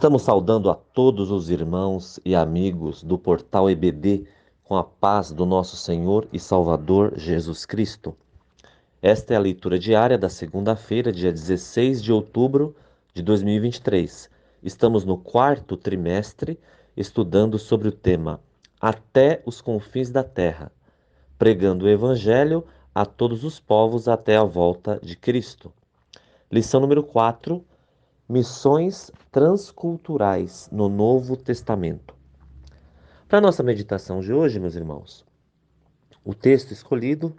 Estamos saudando a todos os irmãos e amigos do Portal EBD com a paz do nosso Senhor e Salvador Jesus Cristo. Esta é a leitura diária da segunda-feira, dia 16 de outubro de 2023. Estamos no quarto trimestre, estudando sobre o tema Até os confins da terra, pregando o Evangelho a todos os povos até a volta de Cristo. Lição número 4. Missões transculturais no Novo Testamento. Para a nossa meditação de hoje, meus irmãos, o texto escolhido,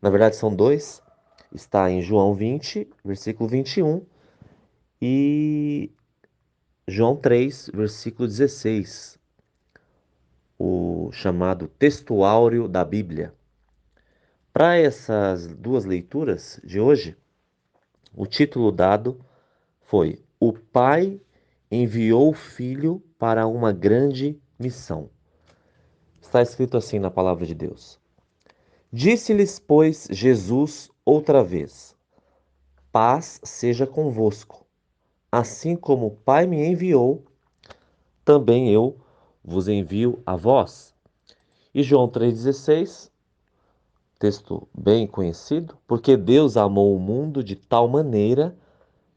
na verdade são dois, está em João 20, versículo 21 e João 3, versículo 16, o chamado texto áureo da Bíblia. Para essas duas leituras de hoje, o título dado foi O Pai enviou o Filho para uma grande missão. Está escrito assim na palavra de Deus. Disse-lhes, pois, Jesus outra vez: Paz seja convosco. Assim como o Pai me enviou, também eu vos envio a vós. E João 3,16, texto bem conhecido, porque Deus amou o mundo de tal maneira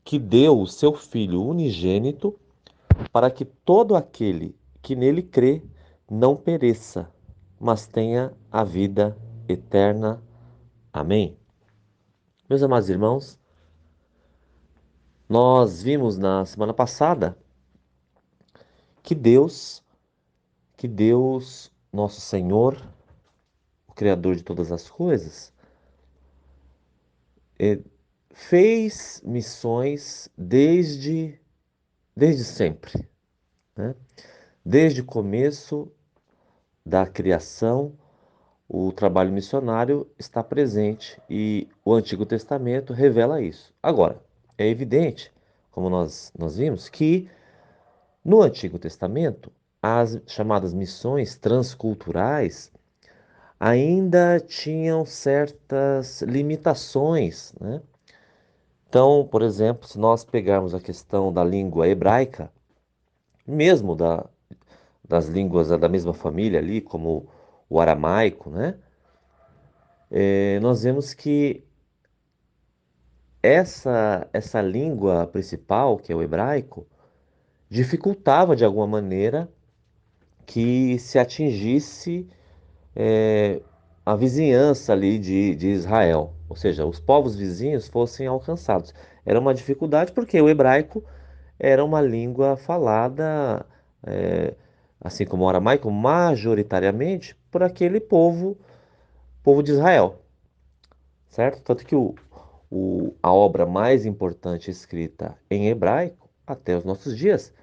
que deu o seu Filho unigênito para que todo aquele que nele crê não pereça, mas tenha a vida eterna. Amém? Meus amados irmãos, nós vimos na semana passada que Deus, nosso Senhor, o Criador de todas as coisas, fez missões desde sempre, né? Desde o começo da criação, o trabalho missionário está presente e o Antigo Testamento revela isso. Agora, é evidente, como nós vimos, que no Antigo Testamento, as chamadas missões transculturais ainda tinham certas limitações, né? Então, por exemplo, se nós pegarmos a questão da língua hebraica, mesmo das línguas da mesma família ali, como o aramaico, né? Nós vemos que essa língua principal, que é o hebraico, dificultava de alguma maneira que se atingisse é, a vizinhança ali de Israel, ou seja, os povos vizinhos fossem alcançados. Era uma dificuldade porque o hebraico era uma língua falada, é, assim como o aramaico, majoritariamente por aquele povo de Israel, certo? Tanto que a obra mais importante escrita em hebraico, até os nossos dias,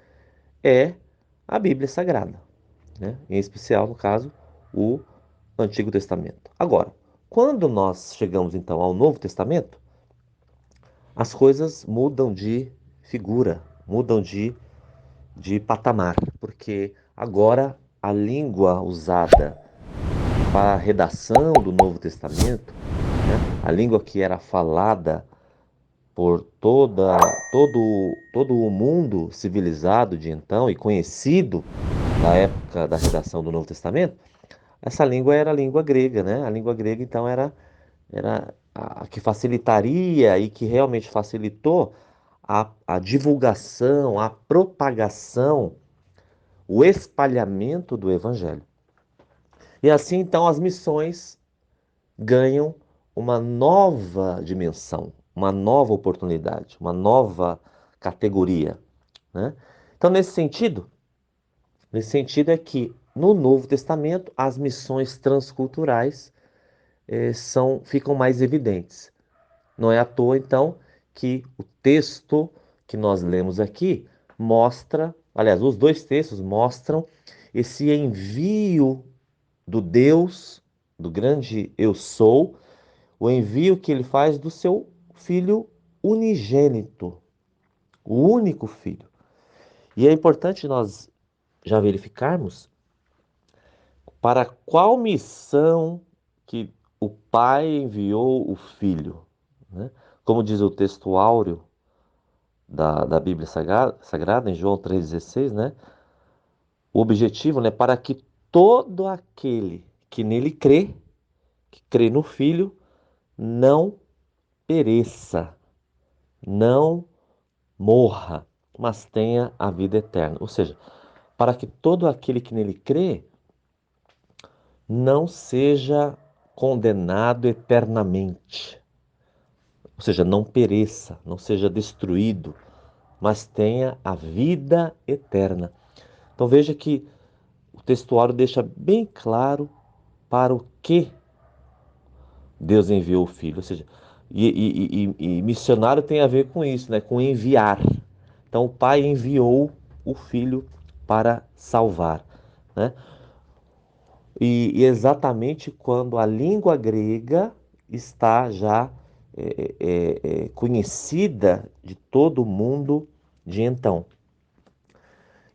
é a Bíblia Sagrada, né? Em especial, no caso, o Antigo Testamento. Agora, quando nós chegamos então ao Novo Testamento, as coisas mudam de figura, mudam de patamar, porque agora a língua usada para a redação do Novo Testamento, né, a língua que era falada por todo o mundo civilizado de então e conhecido da época da redação do Novo Testamento, essa língua era a língua grega, né? A língua grega, então, era a que facilitaria e que realmente facilitou a divulgação, a propagação, o espalhamento do Evangelho. E assim, então, as missões ganham uma nova dimensão, uma nova oportunidade, uma nova categoria, né? Então, nesse sentido é que no Novo Testamento as missões transculturais ficam mais evidentes. Não é à toa, então, que o texto que nós lemos aqui mostra, aliás, os dois textos mostram esse envio do Deus, do grande Eu Sou, o envio que ele faz do seu filho unigênito, o único filho. E é importante nós já verificarmos para qual missão que o Pai enviou o Filho, né? Como diz o texto áureo da Bíblia Sagrada, em João 3,16, né? O objetivo, né, para que todo aquele que nele crê, que crê no Filho, não pereça, não morra, mas tenha a vida eterna. Ou seja, para que todo aquele que nele crê não seja condenado eternamente. Ou seja, não pereça, não seja destruído, mas tenha a vida eterna. Então veja que o textuário deixa bem claro para o que Deus enviou o Filho. Ou seja, e missionário tem a ver com isso, né? Com enviar. Então o Pai enviou o Filho para salvar, né? E exatamente quando a língua grega está já conhecida de todo o mundo de então.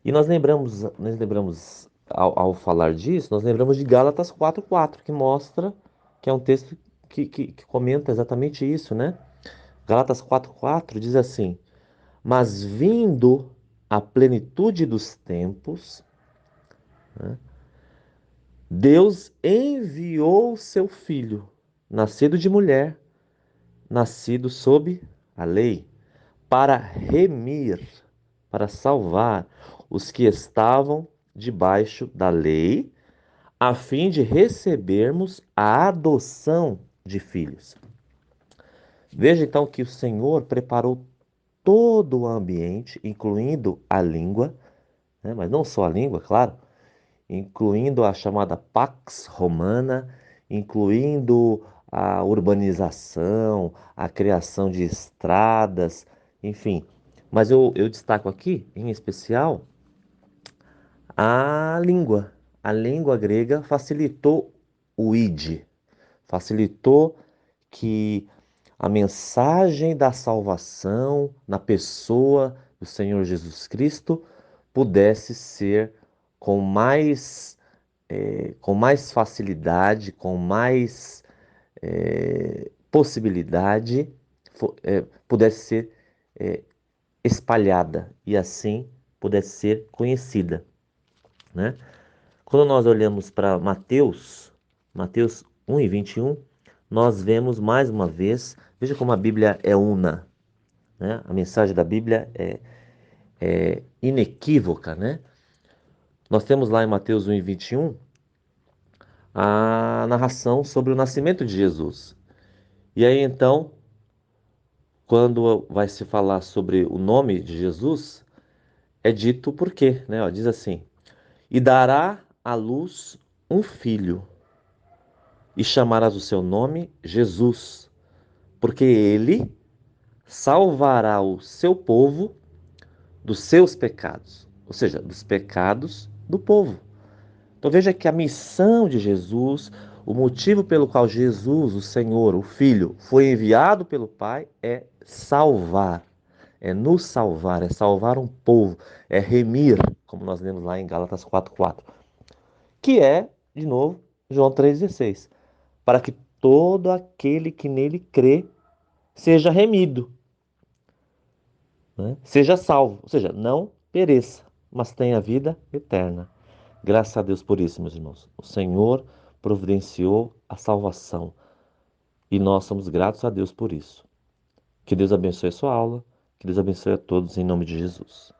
E nós lembramos ao falar disso, nós lembramos de Gálatas 4:4, que mostra que é um texto que comenta exatamente isso, né? Gálatas 4:4 diz assim: Mas vindo a plenitude dos tempos, Deus enviou seu filho, nascido de mulher, nascido sob a lei, para remir, para salvar os que estavam debaixo da lei, a fim de recebermos a adoção de filhos. Veja então que o Senhor preparou todo o ambiente, incluindo a língua, né? Mas não só a língua, claro, incluindo a chamada Pax Romana, incluindo a urbanização, a criação de estradas, enfim. Mas eu destaco aqui, em especial, a língua. A língua grega facilitou o id, facilitou que a mensagem da salvação na pessoa do Senhor Jesus Cristo pudesse ser com mais, com mais facilidade, com mais possibilidade, pudesse ser espalhada e assim pudesse ser conhecida, né? Quando nós olhamos para Mateus 1:21, nós vemos mais uma vez, veja como a Bíblia é una, né? A mensagem da Bíblia é inequívoca, né? Nós temos lá em Mateus 1:21 a narração sobre o nascimento de Jesus. E aí então, quando vai se falar sobre o nome de Jesus, é dito o porquê, né? Ó, diz assim: E dará à luz um filho, e chamarás o seu nome Jesus, porque ele salvará o seu povo dos seus pecados, ou seja, dos pecados do povo. Então veja que a missão de Jesus, o motivo pelo qual Jesus, o Senhor, o Filho, foi enviado pelo Pai é salvar, é nos salvar, é salvar um povo, é remir, como nós lemos lá em Gálatas 4:4, que é, de novo, João 3,16, para que todo aquele que nele crê seja remido, né? Seja salvo, ou seja, não pereça, mas tenha vida eterna. Graças a Deus por isso, meus irmãos. O Senhor providenciou a salvação e nós somos gratos a Deus por isso. Que Deus abençoe a sua aula, que Deus abençoe a todos em nome de Jesus.